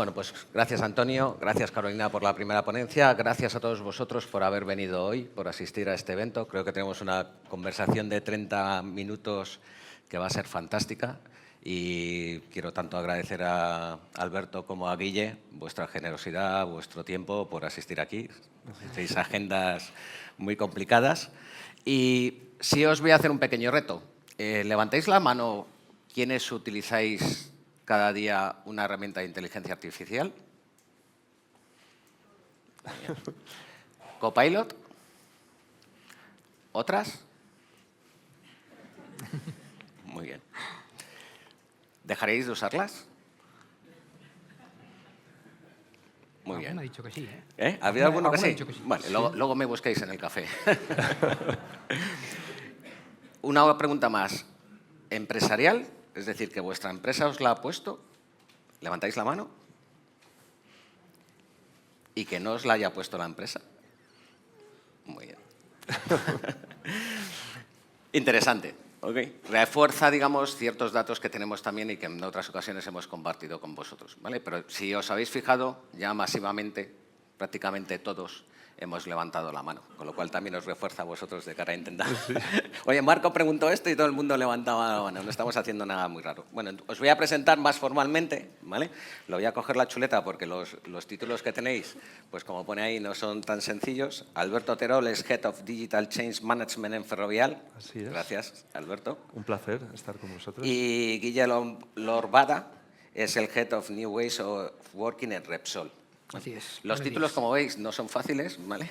Bueno, pues gracias Antonio, gracias Carolina por la primera ponencia, gracias a todos vosotros por haber venido hoy, por asistir a este evento. Creo que tenemos una conversación de 30 minutos que va a ser fantástica y quiero tanto agradecer a Alberto como a Guille vuestra generosidad, vuestro tiempo por asistir aquí. Tenéis agendas muy complicadas y sí os voy a hacer un pequeño reto. Levantéis la mano quienes utilizáis cada día una herramienta de inteligencia artificial. Bien. Copilot. ¿Otras? Muy bien. ¿Dejaréis de usarlas? Muy bien. Alguno ha dicho que sí, ¿eh? ¿Eh? ¿Ha habido alguno que sí? Dicho que sí. Vale, Sí. luego me busquéis en el café. Una pregunta más. ¿Empresarial? Es decir, que vuestra empresa os la ha puesto. ¿Levantáis la mano? ¿Y que no os la haya puesto la empresa? Muy bien. Interesante. Okay. Refuerza, digamos, ciertos datos que tenemos también y que en otras ocasiones hemos compartido con vosotros, ¿vale? Pero si os habéis fijado, ya masivamente, prácticamente todos hemos levantado la mano, con lo cual también os refuerza a vosotros de cara a intentar. Sí. Oye, Marco preguntó esto y todo el mundo levantaba la mano, no estamos haciendo nada muy raro. Bueno, os voy a presentar más formalmente, ¿vale? Lo voy a coger la chuleta porque los títulos que tenéis, pues como pone ahí, no son tan sencillos. Alberto Terol es Head of Digital Change Management en Ferrovial. Así es. Gracias, Alberto. Un placer estar con vosotros. Y Guille Lorbada es el Head of New Ways of Working en Repsol. Así es. Los títulos, como veis, no son fáciles, ¿vale?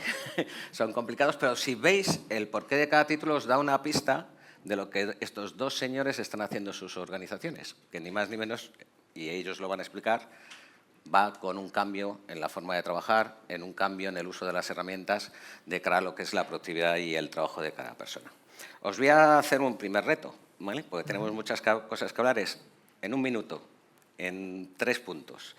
Son complicados, pero si veis el porqué de cada título os da una pista de lo que estos dos señores están haciendo en sus organizaciones, que ni más ni menos, y ellos lo van a explicar, va con un cambio en la forma de trabajar, en un cambio en el uso de las herramientas de cara a lo que es la productividad y el trabajo de cada persona. Os voy a hacer un primer reto, ¿vale? Porque tenemos muchas cosas que hablar. Es en un minuto, en 3 puntos.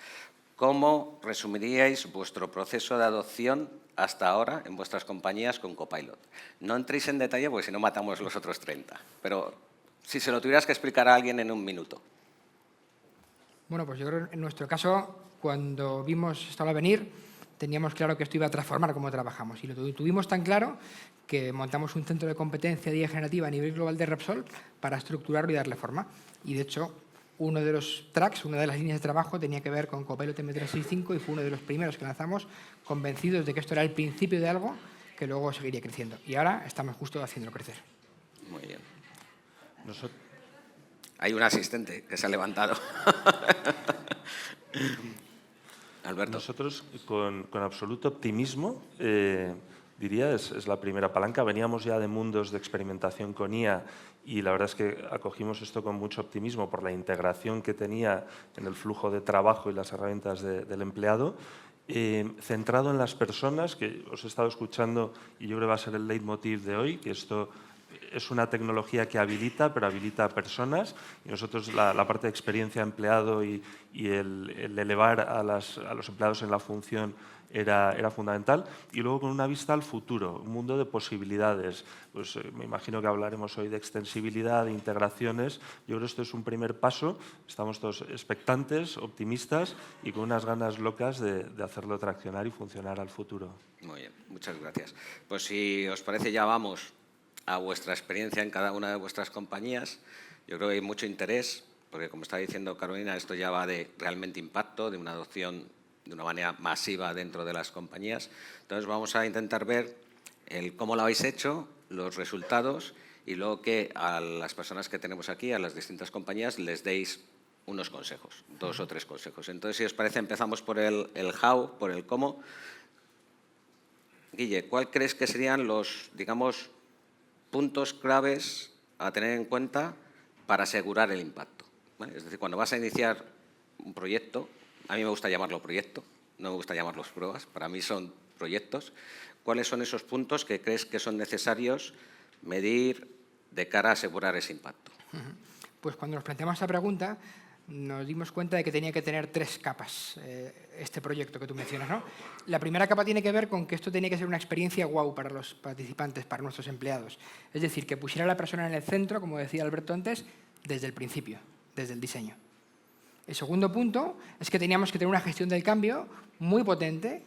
¿Cómo resumiríais vuestro proceso de adopción hasta ahora en vuestras compañías con Copilot? No entréis en detalle porque si no matamos los otros 30. Pero si se lo tuvieras que explicar a alguien en un minuto. Bueno, pues yo creo que en nuestro caso, cuando vimos esto a venir, teníamos claro que esto iba a transformar cómo trabajamos. Y lo tuvimos tan claro que montamos un centro de competencia de IA generativa a nivel global de Repsol para estructurarlo y darle forma. Y de hecho, uno de los tracks, una de las líneas de trabajo tenía que ver con Copilot M365 y fue uno de los primeros que lanzamos, convencidos de que esto era el principio de algo que luego seguiría creciendo. Y ahora estamos justo haciéndolo crecer. Muy bien. Hay un asistente que se ha levantado. Alberto. Nosotros, con absoluto optimismo, diría, es la primera palanca. Veníamos ya de mundos de experimentación con IA y la verdad es que acogimos esto con mucho optimismo por la integración que tenía en el flujo de trabajo y las herramientas del empleado. Centrado en las personas, que os he estado escuchando y yo creo que va a ser el leitmotiv de hoy, que esto es una tecnología que habilita, pero habilita a personas. Y nosotros la parte de experiencia empleado y el elevar a los empleados en la función era fundamental. Y luego con una vista al futuro, un mundo de posibilidades. Pues me imagino que hablaremos hoy de extensibilidad, de integraciones. Yo creo que esto es un primer paso. Estamos todos expectantes, optimistas y con unas ganas locas de hacerlo traccionar y funcionar al futuro. Muy bien, muchas gracias. Pues si os parece ya vamos a vuestra experiencia en cada una de vuestras compañías. Yo creo que hay mucho interés, porque como está diciendo Carolina, esto ya va de realmente impacto, de una adopción de una manera masiva dentro de las compañías. Entonces vamos a intentar ver cómo lo habéis hecho, los resultados y luego que a las personas que tenemos aquí, a las distintas compañías, les deis unos consejos, 2 o 3 consejos. Entonces, si os parece, empezamos por el how, por el cómo. Guille, ¿cuál crees que serían los, digamos, puntos claves a tener en cuenta para asegurar el impacto? ¿Vale? Es decir, cuando vas a iniciar un proyecto, a mí me gusta llamarlo proyecto, no me gusta llamarlos pruebas, para mí son proyectos. ¿Cuáles son esos puntos que crees que son necesarios medir de cara a asegurar ese impacto? Pues cuando nos planteamos esta pregunta, nos dimos cuenta de que tenía que tener 3 capas este proyecto que tú mencionas, ¿no? La primera capa tiene que ver con que esto tenía que ser una experiencia guau para los participantes, para nuestros empleados. Es decir, que pusiera a la persona en el centro, como decía Alberto antes, desde el principio, desde el diseño. El segundo punto es que teníamos que tener una gestión del cambio muy potente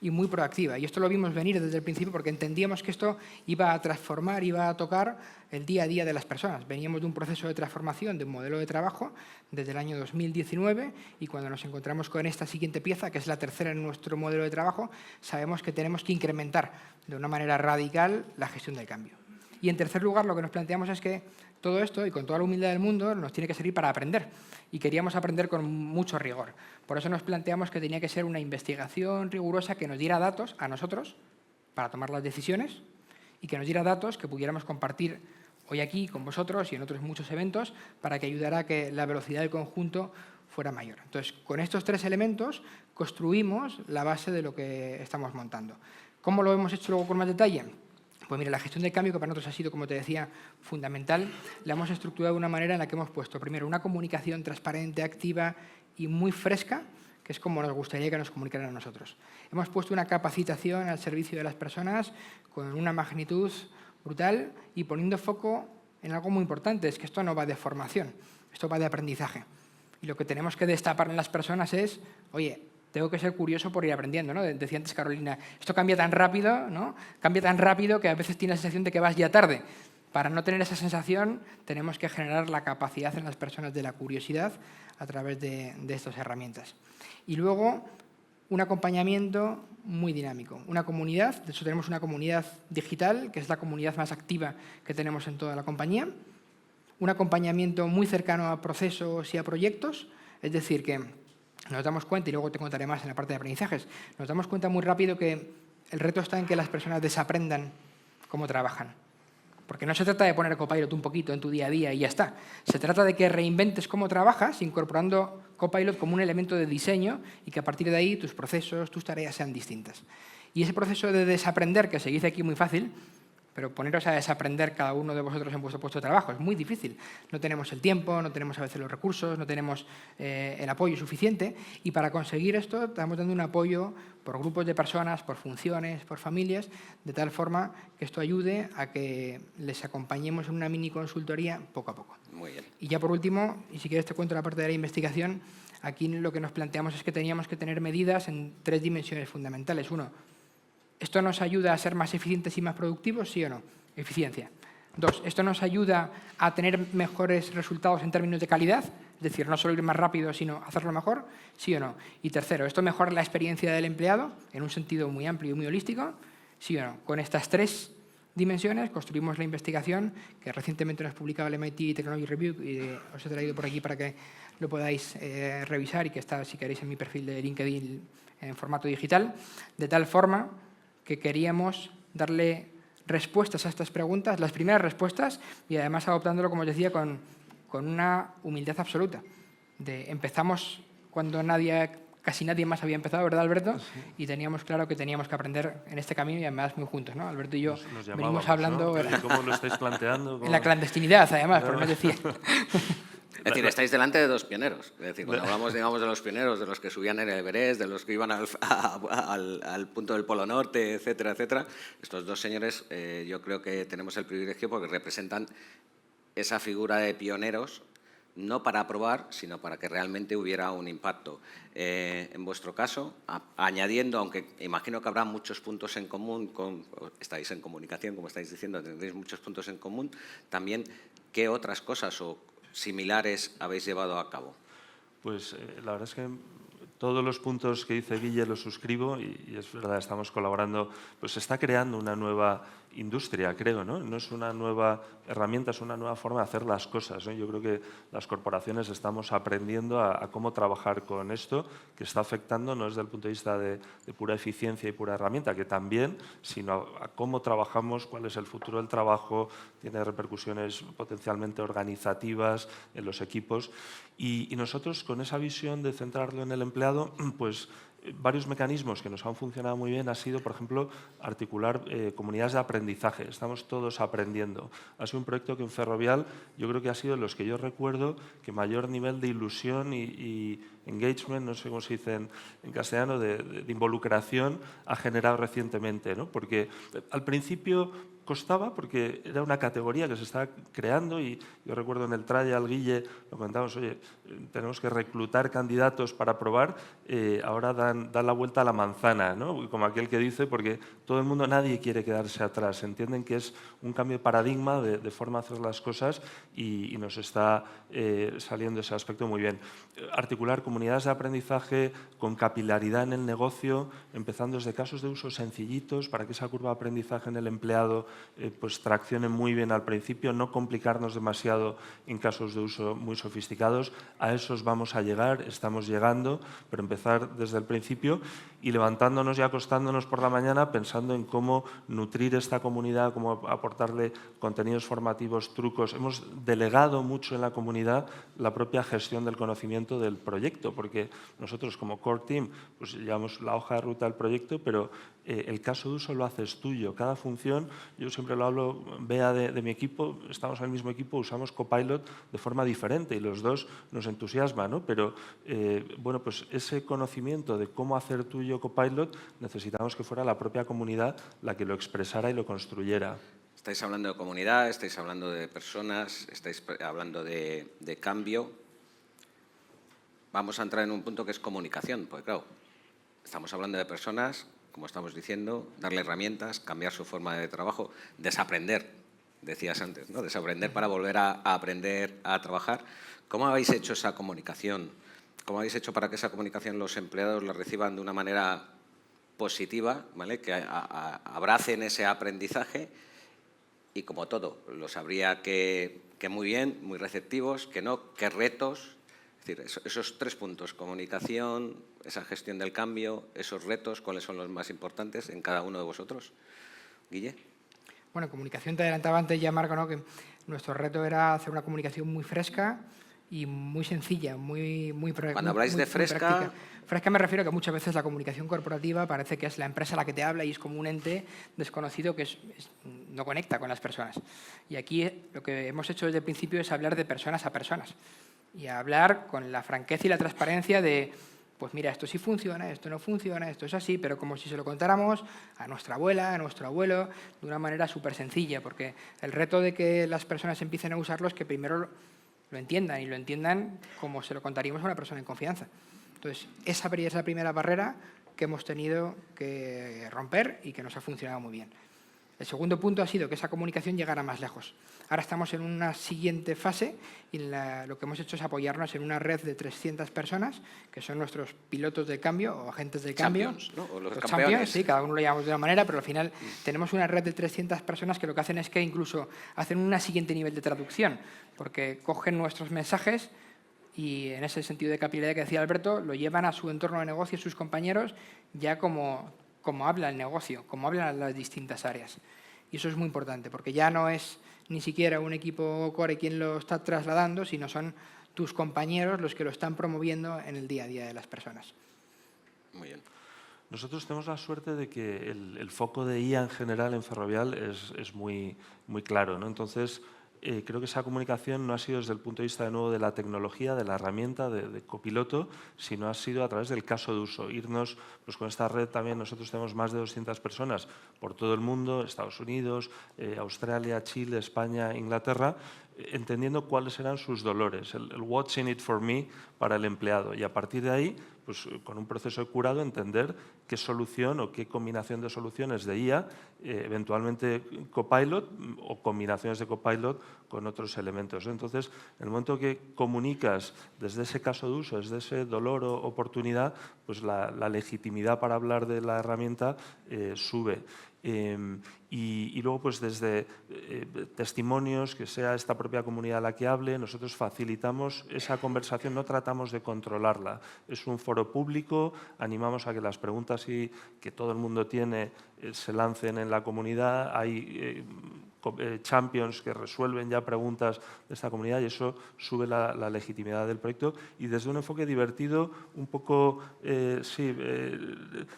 y muy proactiva. Y esto lo vimos venir desde el principio porque entendíamos que esto iba a transformar, iba a tocar el día a día de las personas. Veníamos de un proceso de transformación de un modelo de trabajo desde el año 2019 y cuando nos encontramos con esta siguiente pieza, que es la tercera en nuestro modelo de trabajo, sabemos que tenemos que incrementar de una manera radical la gestión del cambio. Y en tercer lugar, lo que nos planteamos es que todo esto, y con toda la humildad del mundo, nos tiene que servir para aprender. Y queríamos aprender con mucho rigor. Por eso nos planteamos que tenía que ser una investigación rigurosa que nos diera datos a nosotros para tomar las decisiones y que nos diera datos que pudiéramos compartir hoy aquí con vosotros y en otros muchos eventos para que ayudara a que la velocidad del conjunto fuera mayor. Entonces, con estos tres elementos construimos la base de lo que estamos montando. ¿Cómo lo hemos hecho luego con más detalle? Pues mira, la gestión del cambio, que para nosotros ha sido, como te decía, fundamental, la hemos estructurado de una manera en la que hemos puesto, primero, una comunicación transparente, activa y muy fresca, que es como nos gustaría que nos comunicaran a nosotros. Hemos puesto una capacitación al servicio de las personas con una magnitud brutal y poniendo foco en algo muy importante, es que esto no va de formación, esto va de aprendizaje. Y lo que tenemos que destapar en las personas es, oye, tengo que ser curioso por ir aprendiendo, ¿no? Decía antes Carolina, esto cambia tan rápido, ¿no? Cambia tan rápido que a veces tienes la sensación de que vas ya tarde. Para no tener esa sensación, tenemos que generar la capacidad en las personas de la curiosidad a través de estas herramientas. Y luego, un acompañamiento muy dinámico. Una comunidad, de hecho tenemos una comunidad digital, que es la comunidad más activa que tenemos en toda la compañía. Un acompañamiento muy cercano a procesos y a proyectos, es decir, que nos damos cuenta, y luego te contaré más en la parte de aprendizajes, nos damos cuenta muy rápido que el reto está en que las personas desaprendan cómo trabajan. Porque no se trata de poner Copilot un poquito en tu día a día y ya está. Se trata de que reinventes cómo trabajas, incorporando Copilot como un elemento de diseño y que a partir de ahí tus procesos, tus tareas sean distintas. Y ese proceso de desaprender, que se dice aquí muy fácil, pero poneros a desaprender cada uno de vosotros en vuestro puesto de trabajo es muy difícil. No tenemos el tiempo, no tenemos a veces los recursos, no tenemos el apoyo suficiente. Y para conseguir esto estamos dando un apoyo por grupos de personas, por funciones, por familias, de tal forma que esto ayude a que les acompañemos en una mini consultoría poco a poco. Muy bien. Y ya por último, y si quieres te cuento la parte de la investigación, aquí lo que nos planteamos es que teníamos que tener medidas en tres dimensiones fundamentales. Uno, ¿esto nos ayuda a ser más eficientes y más productivos? ¿Sí o no? Eficiencia. Dos, ¿esto nos ayuda a tener mejores resultados en términos de calidad? Es decir, no solo ir más rápido, sino hacerlo mejor. ¿Sí o no? Y tercero, ¿esto mejora la experiencia del empleado en un sentido muy amplio y muy holístico? ¿Sí o no? Con estas tres dimensiones construimos la investigación que recientemente nos publicaba el MIT Technology Review y os he traído por aquí para que lo podáis revisar y que está, si queréis, en mi perfil de LinkedIn en formato digital, de tal forma que queríamos darle respuestas a estas preguntas, las primeras respuestas, y además adoptándolo, como os decía, con una humildad absoluta. Empezamos cuando casi nadie más había empezado, ¿verdad, Alberto? Sí. Y teníamos claro que teníamos que aprender en este camino y además muy juntos, ¿no? Alberto y yo nos venimos hablando... ¿no? ¿Cómo lo estáis planteando? En la clandestinidad, además, pero nos decía... Es decir, estáis delante de dos pioneros. Es decir, cuando hablamos, digamos, de los pioneros, de los que subían en el Everest, de los que iban al punto del Polo Norte, etcétera, etcétera, estos dos señores yo creo que tenemos el privilegio porque representan esa figura de pioneros, no para probar, sino para que realmente hubiera un impacto. En vuestro caso, añadiendo, aunque imagino que habrá muchos puntos en común, estáis en comunicación, como estáis diciendo, tendréis muchos puntos en común, también, ¿qué otras cosas o similares habéis llevado a cabo? Pues la verdad es que todos los puntos que dice Guille los suscribo y es verdad, estamos colaborando, pues se está creando una nueva industria, creo, ¿no? No es una nueva herramienta, es una nueva forma de hacer las cosas, ¿no? Yo creo que las corporaciones estamos aprendiendo a cómo trabajar con esto, que está afectando no desde el punto de vista de pura eficiencia y pura herramienta, que también, sino a cómo trabajamos, cuál es el futuro del trabajo, tiene repercusiones potencialmente organizativas en los equipos. Y nosotros, con esa visión de centrarlo en el empleado, pues varios mecanismos que nos han funcionado muy bien ha sido, por ejemplo, articular comunidades de aprendizaje. Estamos todos aprendiendo. Ha sido un proyecto que en Ferrovial yo creo que ha sido de los que yo recuerdo que mayor nivel de ilusión y engagement, no sé cómo se dice en castellano, de involucración, ha generado recientemente, ¿no? Porque al principio costaba porque era una categoría que se estaba creando y yo recuerdo en el trial, Guille, lo comentábamos, oye, tenemos que reclutar candidatos para probar, ahora dan la vuelta a la manzana, ¿no? Como aquel que dice, porque todo el mundo, nadie quiere quedarse atrás, entienden que es un cambio de paradigma de forma de hacer las cosas y nos está saliendo ese aspecto muy bien. Articular comunidades de aprendizaje con capilaridad en el negocio, empezando desde casos de uso sencillitos para que esa curva de aprendizaje en el empleado pues traccione muy bien al principio, no complicarnos demasiado en casos de uso muy sofisticados. A esos vamos a llegar, estamos llegando, pero empezar desde el principio y levantándonos y acostándonos por la mañana pensando en cómo nutrir esta comunidad, cómo aportarle contenidos formativos, trucos. Hemos delegado mucho en la comunidad la propia gestión del conocimiento del proyecto, porque nosotros como core team pues llevamos la hoja de ruta del proyecto, pero el caso de uso lo haces tuyo. Cada función, yo siempre lo hablo, Bea de mi equipo, estamos en el mismo equipo, usamos Copilot de forma diferente y los dos nos entusiasma, ¿no? Pero bueno, pues ese conocimiento de cómo hacer tuyo Copilot necesitamos que fuera la propia comunidad la que lo expresara y lo construyera. Estáis hablando de comunidad, estáis hablando de personas, estáis hablando de cambio. Vamos a entrar en un punto que es comunicación, porque claro, estamos hablando de personas, como estamos diciendo, darle herramientas, cambiar su forma de trabajo, desaprender, decías antes, ¿no? Desaprender para volver a aprender a trabajar. ¿Cómo habéis hecho esa comunicación? ¿Cómo habéis hecho para que esa comunicación los empleados la reciban de una manera positiva, ¿vale? Que abracen ese aprendizaje y, como todo, los habría que muy bien, muy receptivos, que no, que retos. Es decir, esos 3 puntos, comunicación, esa gestión del cambio, esos retos, ¿cuáles son los más importantes en cada uno de vosotros? Guille. Bueno, comunicación, te adelantaba antes ya, Marco, ¿no? Que nuestro reto era hacer una comunicación muy fresca y muy sencilla, muy Cuando habláis de fresca... práctica. Fresca me refiero a que muchas veces la comunicación corporativa parece que es la empresa la que te habla y es como un ente desconocido que no conecta con las personas. Y aquí lo que hemos hecho desde el principio es hablar de personas a personas y hablar con la franqueza y la transparencia de, pues mira, esto sí funciona, esto no funciona, esto es así, pero como si se lo contáramos a nuestra abuela, a nuestro abuelo, de una manera súper sencilla, porque el reto de que las personas empiecen a usarlo es que primero lo entiendan y lo entiendan como se lo contaríamos a una persona en confianza. Entonces, esa es la primera barrera que hemos tenido que romper y que nos ha funcionado muy bien. El segundo punto ha sido que esa comunicación llegara más lejos. Ahora estamos en una siguiente fase y lo que hemos hecho es apoyarnos en una red de 300 personas, que son nuestros pilotos de cambio o agentes de cambio. Champions, ¿no? O los champions, sí, cada uno lo llamamos de una manera, pero al final tenemos una red de 300 personas que lo que hacen es que incluso hacen un siguiente nivel de traducción, porque cogen nuestros mensajes y en ese sentido de capilaridad que decía Alberto, lo llevan a su entorno de negocio, sus compañeros, ya como habla el negocio, como hablan las distintas áreas. Y eso es muy importante, porque ya no es ni siquiera un equipo core quien lo está trasladando, sino son tus compañeros los que lo están promoviendo en el día a día de las personas. Muy bien. Nosotros tenemos la suerte de que el foco de IA en general en Ferrovial es muy, muy claro, ¿no? Entonces, creo que esa comunicación no ha sido desde el punto de vista de nuevo de la tecnología, de la herramienta, de copiloto, sino ha sido a través del caso de uso. Irnos pues con esta red también, nosotros tenemos más de 200 personas por todo el mundo, Estados Unidos, Australia, Chile, España, Inglaterra, entendiendo cuáles eran sus dolores, el what's in it for me para el empleado. Y a partir de ahí, pues con un proceso de curado, entender qué solución o qué combinación de soluciones de IA, eventualmente Copilot o combinaciones de Copilot con otros elementos. Entonces, en el momento que comunicas desde ese caso de uso, desde ese dolor o oportunidad, pues la legitimidad para hablar de la herramienta sube. Y luego, pues desde testimonios, que sea esta propia comunidad la que hable, nosotros facilitamos esa conversación, no tratamos de controlarla. Es un foro público, animamos a que las preguntas que todo el mundo tiene se lancen en la comunidad. Hay champions que resuelven ya preguntas de esta comunidad, y eso sube la legitimidad del proyecto, y desde un enfoque divertido, un poco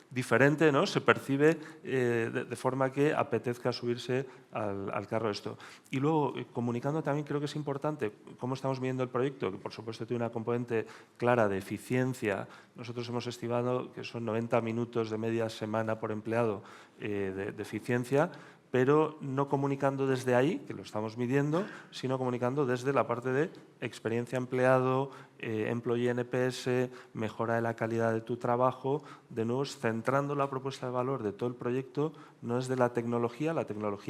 diferente, ¿no? Se percibe de forma que apetezca subirse al carro de esto. Y luego, comunicando también creo que es importante cómo estamos viendo el proyecto, que por supuesto tiene una componente clara de eficiencia. Nosotros hemos estimado que son 90 minutos de media semana por empleado de eficiencia, pero no comunicando desde ahí, que lo estamos midiendo, sino comunicando desde la parte de experiencia empleado, employee NPS, mejora de la calidad de tu trabajo, de nuevo centrando la propuesta de valor de todo el proyecto, no desde la tecnología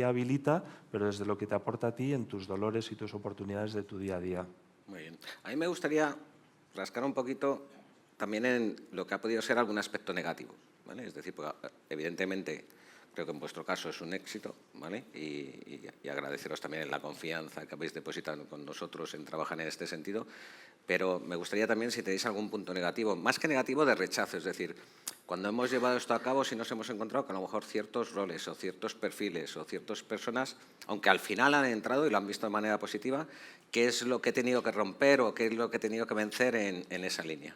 habilita, pero desde lo que te aporta a ti en tus dolores y tus oportunidades de tu día a día. Muy bien. A mí me gustaría rascar un poquito también en lo que ha podido ser algún aspecto negativo, ¿vale? Es decir, porque, evidentemente, creo que en vuestro caso es un éxito, ¿vale? Y agradeceros también la confianza que habéis depositado con nosotros en trabajar en este sentido, pero me gustaría también si tenéis algún punto negativo, más que negativo de rechazo, es decir, cuando hemos llevado esto a cabo, si nos hemos encontrado con a lo mejor ciertos roles o ciertos perfiles o ciertas personas, aunque al final han entrado y lo han visto de manera positiva, ¿qué es lo que he tenido que romper o qué es lo que he tenido que vencer en esa línea?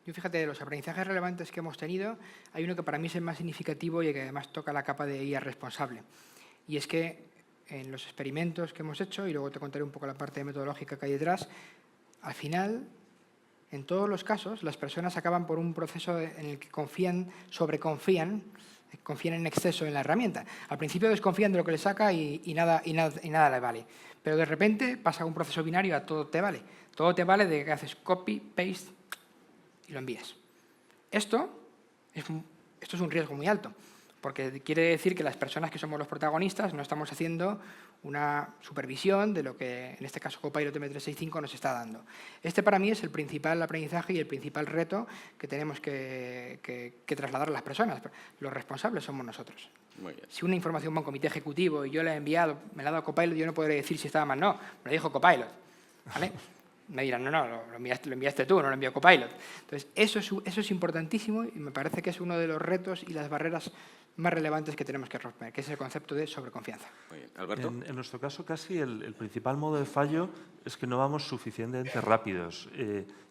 Yo fíjate, de los aprendizajes relevantes que hemos tenido, hay uno que para mí es el más significativo y que además toca la capa de IA responsable. Y es que en los experimentos que hemos hecho, y luego te contaré un poco la parte metodológica que hay detrás, al final, en todos los casos, las personas acaban por un proceso en el que sobreconfían, confían en exceso en la herramienta. Al principio desconfían de lo que le saca y nada le vale. Pero de repente pasa un proceso binario a todo te vale. Todo te vale de que haces copy, paste y lo envías. Esto es un riesgo muy alto, porque quiere decir que las personas que somos los protagonistas no estamos haciendo una supervisión de lo que, en este caso, Copilot M365 nos está dando. Este, para mí, es el principal aprendizaje y el principal reto que tenemos que trasladar a las personas. Los responsables somos nosotros. Muy bien. Si una información va a un comité ejecutivo y yo la he enviado, me la ha dado Copilot, yo no podré decir si estaba mal. No, me lo dijo Copilot, ¿vale? Me dirán, no, lo enviaste tú, no lo envió Copilot. Entonces, eso es importantísimo y me parece que es uno de los retos y las barreras más relevantes que tenemos que romper, que es el concepto de sobreconfianza. Muy bien. Alberto. En nuestro caso, casi el principal modo de fallo es que no vamos suficientemente rápidos.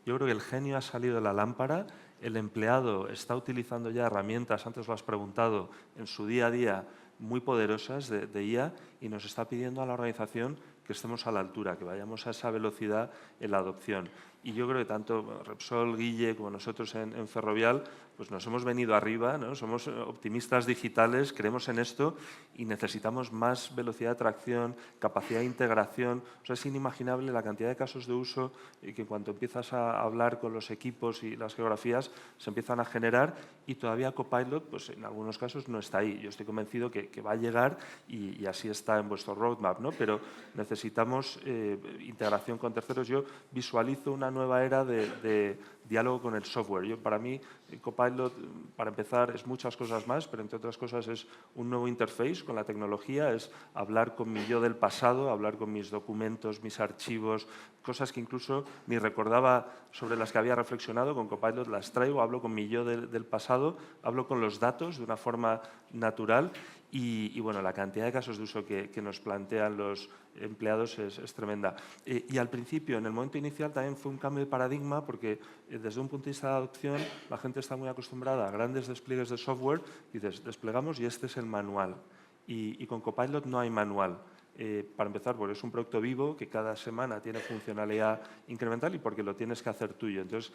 Yo creo que el genio ha salido de la lámpara, el empleado está utilizando ya herramientas, antes lo has preguntado, en su día a día muy poderosas de IA, y nos está pidiendo a la organización que estemos a la altura, que vayamos a esa velocidad en la adopción. Y yo creo que tanto Repsol, Guille, como nosotros en Ferrovial, pues nos hemos venido arriba, ¿no? Somos optimistas digitales, creemos en esto y necesitamos más velocidad de tracción, capacidad de integración. O sea, es inimaginable la cantidad de casos de uso que en cuanto empiezas a hablar con los equipos y las geografías se empiezan a generar, y todavía Copilot, pues en algunos casos no está ahí. Yo estoy convencido que va a llegar y así está en vuestro roadmap, ¿no? Pero necesitamos integración con terceros. Yo visualizo una nueva era de diálogo con el software. Para mí, Copilot, para empezar, es muchas cosas más, pero entre otras cosas es un nuevo interface con la tecnología, es hablar con mi yo del pasado, hablar con mis documentos, mis archivos, cosas que incluso ni recordaba, sobre las que había reflexionado. Con Copilot las traigo, hablo con mi yo del pasado, hablo con los datos de una forma natural. Y bueno, la cantidad de casos de uso que nos plantean los empleados es tremenda. Y al principio, en el momento inicial, también fue un cambio de paradigma, porque desde un punto de vista de adopción la gente está muy acostumbrada a grandes despliegues de software, y dices, desplegamos y este es el manual. Y con Copilot no hay manual. Para empezar, porque es un producto vivo que cada semana tiene funcionalidad incremental y porque lo tienes que hacer tuyo. Entonces,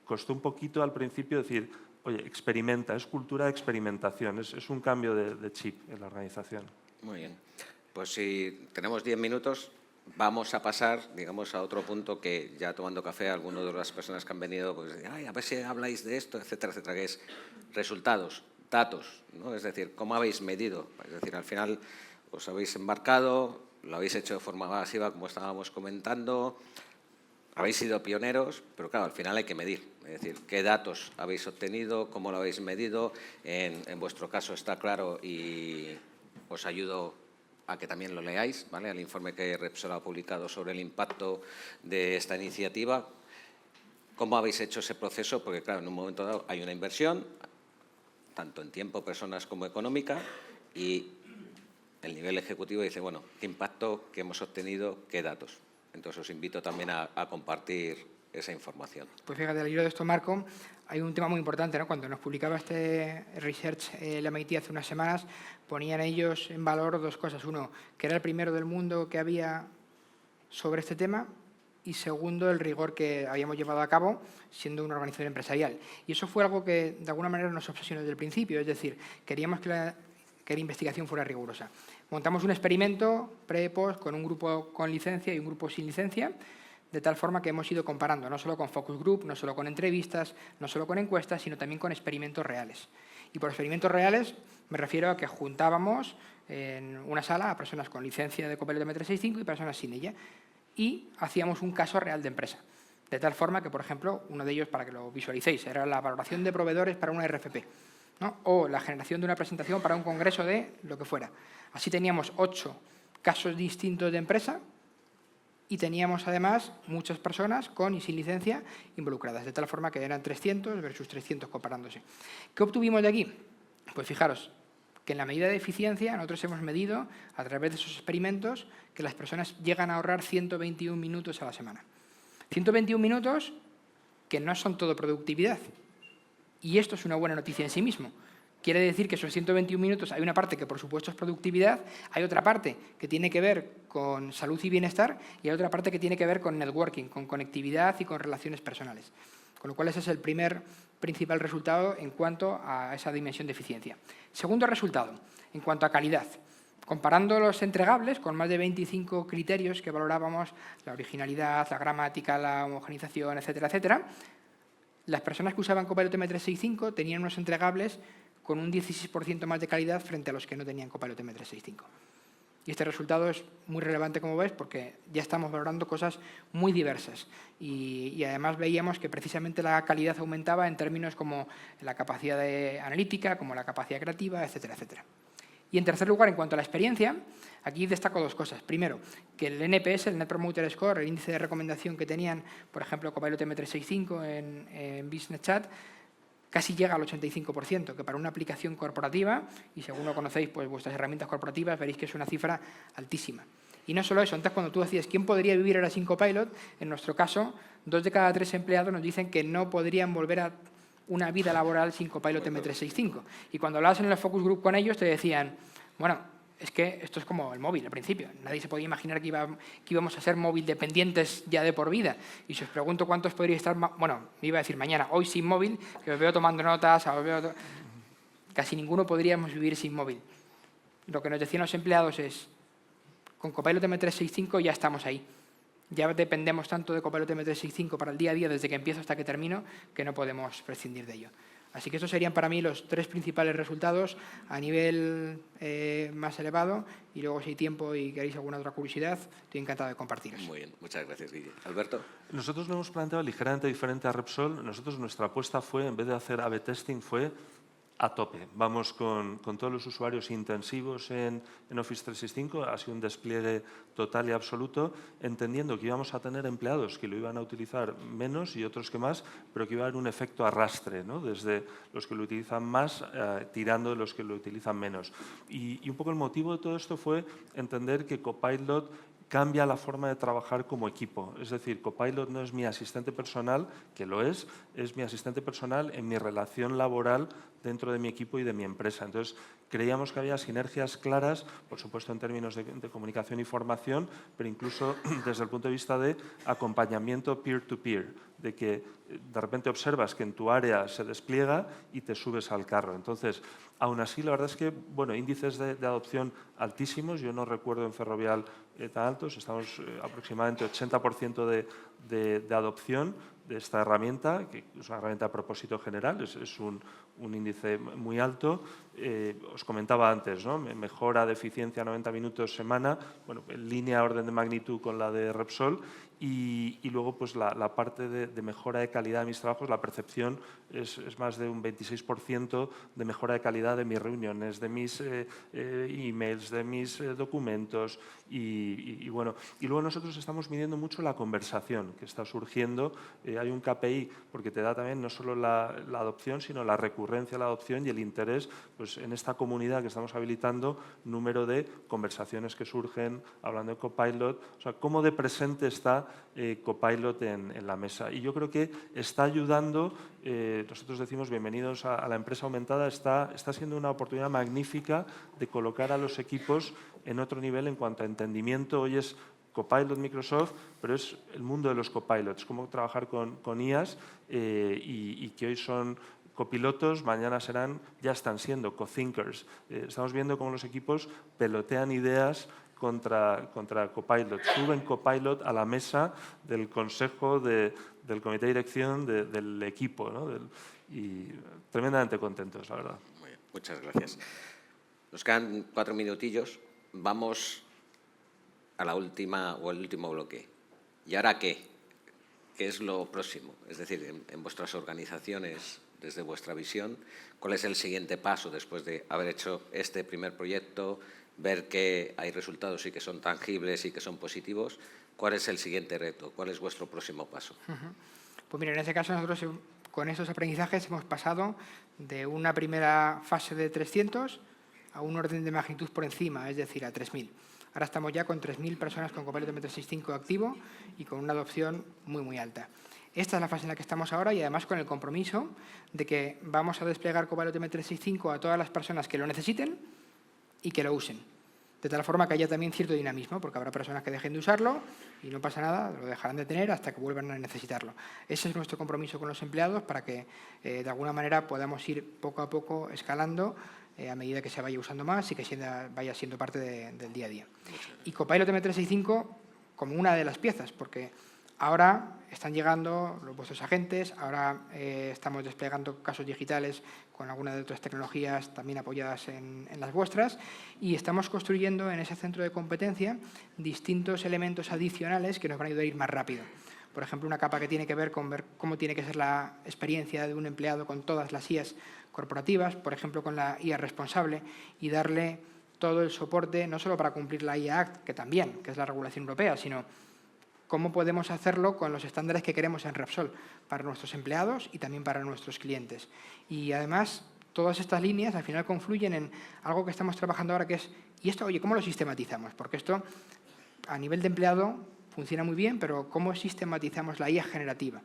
costó un poquito al principio decir, oye, experimenta, es cultura de experimentación, es un cambio de chip en la organización. Muy bien. Pues si tenemos 10 minutos, vamos a pasar, digamos, a otro punto que ya tomando café, algunas de las personas que han venido, pues, ay, a ver si habláis de esto, etcétera, etcétera, que es resultados, datos, ¿no? Es decir, ¿cómo habéis medido? Es decir, al final os habéis embarcado, lo habéis hecho de forma masiva, como estábamos comentando, habéis sido pioneros, pero claro, al final hay que medir. Es decir, ¿qué datos habéis obtenido? ¿Cómo lo habéis medido? En vuestro caso está claro y os ayudo a que también lo leáis, ¿vale? El informe que Repsol ha publicado sobre el impacto de esta iniciativa. ¿Cómo habéis hecho ese proceso? Porque, claro, en un momento dado hay una inversión, tanto en tiempo, personas como económica, y el nivel ejecutivo dice, bueno, ¿qué impacto, qué hemos obtenido, qué datos? Entonces os invito también a compartir esa información. Pues fíjate, al hilo de esto, Marco, hay un tema muy importante, ¿no? Cuando nos publicaba este research el MIT hace unas semanas, ponían ellos en valor dos cosas. Uno, que era el primero del mundo que había sobre este tema, y segundo, el rigor que habíamos llevado a cabo siendo una organización empresarial. Y eso fue algo que de alguna manera nos obsesionó desde el principio, es decir, queríamos que la investigación fuera rigurosa. Montamos un experimento pre-post con un grupo con licencia y un grupo sin licencia, de tal forma que hemos ido comparando, no solo con focus group, no solo con entrevistas, no solo con encuestas, sino también con experimentos reales. Y por experimentos reales me refiero a que juntábamos en una sala a personas con licencia de Copilot M365 y personas sin ella, y hacíamos un caso real de empresa. De tal forma que, por ejemplo, uno de ellos, para que lo visualicéis, era la valoración de proveedores para una RFP, ¿no? O la generación de una presentación para un congreso de lo que fuera. Así teníamos 8 casos distintos de empresa y teníamos además muchas personas con y sin licencia involucradas, de tal forma que eran 300 versus 300 comparándose. ¿Qué obtuvimos de aquí? Pues fijaros que en la medida de eficiencia nosotros hemos medido a través de esos experimentos que las personas llegan a ahorrar 121 minutos a la semana. 121 minutos que no son todo productividad. Y esto es una buena noticia en sí mismo. Quiere decir que esos 121 minutos hay una parte que por supuesto es productividad, hay otra parte que tiene que ver con salud y bienestar y hay otra parte que tiene que ver con networking, con conectividad y con relaciones personales. Con lo cual ese es el primer principal resultado en cuanto a esa dimensión de eficiencia. Segundo resultado, en cuanto a calidad. Comparando los entregables con más de 25 criterios que valorábamos, la originalidad, la gramática, la homogenización, etcétera, etcétera, las personas que usaban Copilot M365 tenían unos entregables con un 16% más de calidad frente a los que no tenían Copilot M365. Y este resultado es muy relevante, como ves, porque ya estamos valorando cosas muy diversas. Y además veíamos que precisamente la calidad aumentaba en términos como la capacidad analítica, como la capacidad creativa, etcétera, etcétera. Y en tercer lugar, en cuanto a la experiencia, aquí destaco dos cosas. Primero, que el NPS, el Net Promoter Score, el índice de recomendación que tenían, por ejemplo, Copilot M365 en Business Chat, casi llega al 85%, que para una aplicación corporativa, y según lo conocéis, pues vuestras herramientas corporativas, veréis que es una cifra altísima. Y no solo eso, antes cuando tú decías quién podría vivir ahora sin Copilot, en nuestro caso, 2 de cada 3 empleados nos dicen que no podrían volver a una vida laboral sin Copilot M365. Y cuando hablabas en el focus group con ellos, te decían, bueno, es que esto es como el móvil al principio. Nadie se podía imaginar que íbamos a ser móvil dependientes ya de por vida. Y si os pregunto cuántos podría estar, bueno, me iba a decir mañana, hoy sin móvil, que os veo tomando notas, casi ninguno podríamos vivir sin móvil. Lo que nos decían los empleados es, con Copilot M365 ya estamos ahí. Ya dependemos tanto de Copilot M365 para el día a día, desde que empiezo hasta que termino, que no podemos prescindir de ello. Así que estos serían para mí los 3 principales resultados a nivel más elevado, y luego si hay tiempo y queréis alguna otra curiosidad, estoy encantado de compartiros. Muy bien, muchas gracias, Guille. Alberto. Nosotros lo hemos planteado ligeramente diferente a Repsol. Nuestra apuesta fue, en vez de hacer A/B testing, fue a tope. Vamos con todos los usuarios intensivos en Office 365, ha sido un despliegue total y absoluto, entendiendo que íbamos a tener empleados que lo iban a utilizar menos y otros que más, pero que iba a haber un efecto arrastre, ¿no? Desde los que lo utilizan más, tirando de los que lo utilizan menos. Y un poco el motivo de todo esto fue entender que Copilot cambia la forma de trabajar como equipo. Es decir, Copilot no es mi asistente personal, que lo es mi asistente personal en mi relación laboral dentro de mi equipo y de mi empresa. Entonces, creíamos que había sinergias claras, por supuesto en términos de comunicación y formación, pero incluso desde el punto de vista de acompañamiento peer-to-peer, de que de repente observas que en tu área se despliega y te subes al carro. Entonces, aún así, la verdad es que, bueno, índices de adopción altísimos, yo no recuerdo en Ferrovial tan altos, estamos aproximadamente 80% de adopción de esta herramienta, que es una herramienta a propósito general, es un índice muy alto. Os comentaba antes, ¿no? Mejora de eficiencia 90 minutos semana, bueno, en línea orden de magnitud con la de Repsol, y luego pues la parte de mejora de calidad de mis trabajos, la percepción es más de un 26% de mejora de calidad de mis reuniones, de mis emails, de mis documentos, y bueno, y luego nosotros estamos midiendo mucho la conversación. joven que está surgiendo, hay un KPI porque te da también no solo la adopción, sino la recurrencia a la adopción y el interés pues, en esta comunidad que estamos habilitando, número de conversaciones que surgen hablando de Copilot, o sea, cómo de presente está Copilot en la mesa. Y yo creo que está ayudando, nosotros decimos bienvenidos a la empresa aumentada, está siendo una oportunidad magnífica de colocar a los equipos en otro nivel en cuanto a entendimiento. Hoy es Copilot Microsoft, pero es el mundo de los copilots, cómo trabajar con IAs y que hoy son copilotos, mañana ya están siendo co-thinkers. Estamos viendo cómo los equipos pelotean ideas contra Copilot, suben Copilot a la mesa del consejo, del comité de dirección, del equipo, ¿no? Y tremendamente contentos, la verdad. Muy bien, muchas gracias. Nos quedan 4 minutillos. Vamos a la última o el último bloque. ¿Y ahora qué? ¿Qué es lo próximo? Es decir, en vuestras organizaciones, desde vuestra visión, ¿cuál es el siguiente paso después de haber hecho este primer proyecto, ver que hay resultados y que son tangibles y que son positivos? ¿Cuál es el siguiente reto? ¿Cuál es vuestro próximo paso? Pues mira, en ese caso nosotros con esos aprendizajes hemos pasado de una primera fase de 300 a un orden de magnitud por encima, es decir, a 3.000. Ahora estamos ya con 3.000 personas con Copilot M365 activo y con una adopción muy, muy alta. Esta es la fase en la que estamos ahora y además con el compromiso de que vamos a desplegar Copilot M365 a todas las personas que lo necesiten y que lo usen. De tal forma que haya también cierto dinamismo, porque habrá personas que dejen de usarlo y no pasa nada, lo dejarán de tener hasta que vuelvan a necesitarlo. Ese es nuestro compromiso con los empleados para que de alguna manera podamos ir poco a poco escalando a medida que se vaya usando más y que vaya siendo parte del día a día. Y Copilot M365 como una de las piezas, porque ahora están llegando vuestros agentes, ahora estamos desplegando casos digitales con algunas de otras tecnologías también apoyadas en las vuestras y estamos construyendo en ese centro de competencia distintos elementos adicionales que nos van a ayudar a ir más rápido. Por ejemplo, una capa que tiene que ver con ver cómo tiene que ser la experiencia de un empleado con todas las IAs corporativas, por ejemplo, con la IA responsable y darle todo el soporte, no solo para cumplir la IA Act, que también, que es la regulación europea, sino cómo podemos hacerlo con los estándares que queremos en Repsol para nuestros empleados y también para nuestros clientes. Y además, todas estas líneas al final confluyen en algo que estamos trabajando ahora que es, ¿y esto, oye, cómo lo sistematizamos? Porque esto, a nivel de empleado, funciona muy bien, pero ¿cómo sistematizamos la IA generativa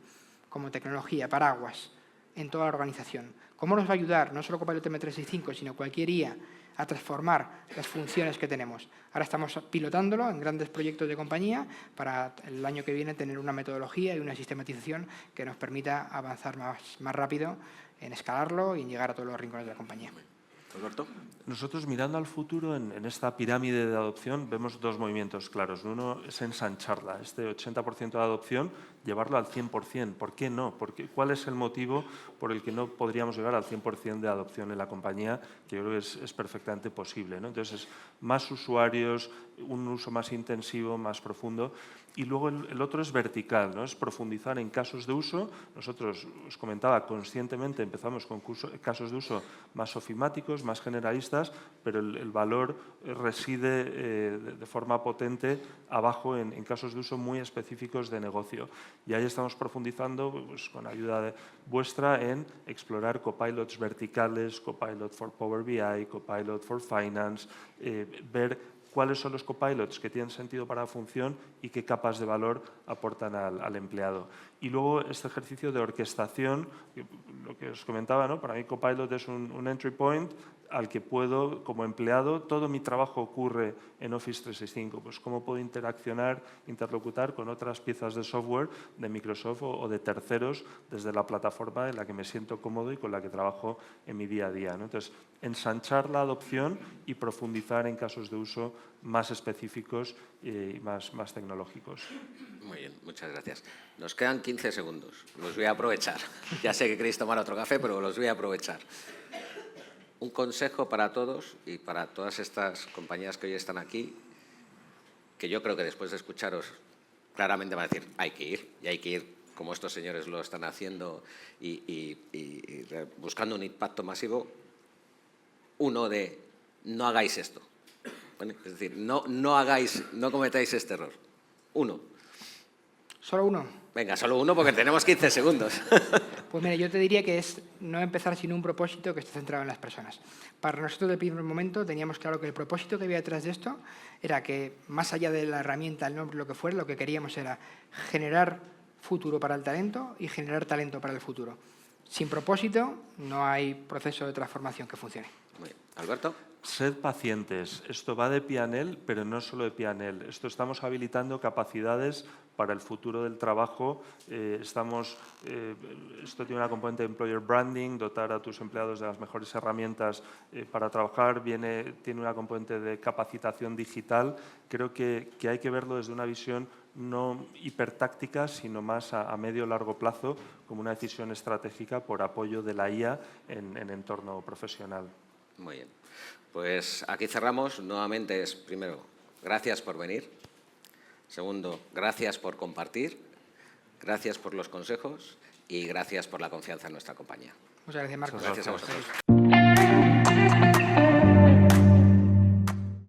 como tecnología, paraguas, en toda la organización? ¿Cómo nos va a ayudar, no solo Copilot M365, sino cualquier IA, a transformar las funciones que tenemos? Ahora estamos pilotándolo en grandes proyectos de compañía para el año que viene tener una metodología y una sistematización que nos permita avanzar más rápido en escalarlo y en llegar a todos los rincones de la compañía. Alberto. Nosotros, mirando al futuro, en esta pirámide de adopción, vemos dos movimientos claros. Uno es ensancharla, este 80% de adopción, llevarlo al 100%. ¿Por qué no? ¿Cuál es el motivo por el que no podríamos llegar al 100% de adopción en la compañía? Que yo creo que es perfectamente posible, ¿no? Entonces, más usuarios, un uso más intensivo, más profundo. Y luego el otro es vertical, ¿no? Es profundizar en casos de uso. Nosotros, os comentaba, conscientemente empezamos con casos de uso más ofimáticos, más generalistas, pero el valor reside de forma potente abajo en casos de uso muy específicos de negocio. Y ahí estamos profundizando, pues, con ayuda vuestra, en explorar copilots verticales, Copilot for Power BI, Copilot for Finance, ver cuáles son los copilots que tienen sentido para la función y qué capas de valor aportan al empleado. Y luego este ejercicio de orquestación, lo que os comentaba, ¿no? Para mí Copilot es un entry point al que puedo, como empleado, todo mi trabajo ocurre en Office 365. Pues cómo puedo interaccionar, interlocutar con otras piezas de software de Microsoft o de terceros desde la plataforma en la que me siento cómodo y con la que trabajo en mi día a día, ¿no? Entonces, ensanchar la adopción y profundizar en casos de uso más específicos y más tecnológicos. Muy bien, muchas gracias. Nos quedan 15 segundos. Los voy a aprovechar. Ya sé que queréis tomar otro café, pero los voy a aprovechar. Un consejo para todos y para todas estas compañías que hoy están aquí, que yo creo que después de escucharos claramente van a decir, hay que ir, y hay que ir como estos señores lo están haciendo y buscando un impacto masivo. Uno de, no hagáis esto. ¿Vale? Es decir, no cometáis este error. Uno. ¿Solo uno? Venga, solo uno porque tenemos 15 segundos. Pues mira, yo te diría que es no empezar sin un propósito que esté centrado en las personas. Para nosotros, desde el primer momento, teníamos claro que el propósito que había detrás de esto era que, más allá de la herramienta, el nombre, lo que fuera, lo que queríamos era generar futuro para el talento y generar talento para el futuro. Sin propósito, no hay proceso de transformación que funcione. Muy bien. Alberto. Sed pacientes. Esto va de P&L, pero no solo de P&L. Estamos habilitando capacidades para el futuro del trabajo. Esto tiene una componente de employer branding, dotar a tus empleados de las mejores herramientas para trabajar. Tiene una componente de capacitación digital. Creo que hay que verlo desde una visión no hipertáctica, sino más a medio o largo plazo, como una decisión estratégica por apoyo de la IA en entorno profesional. Muy bien. Pues aquí cerramos. Nuevamente es, primero, gracias por venir. Segundo, gracias por compartir. Gracias por los consejos y gracias por la confianza en nuestra compañía. Muchas gracias, Marcos. Gracias a vosotros.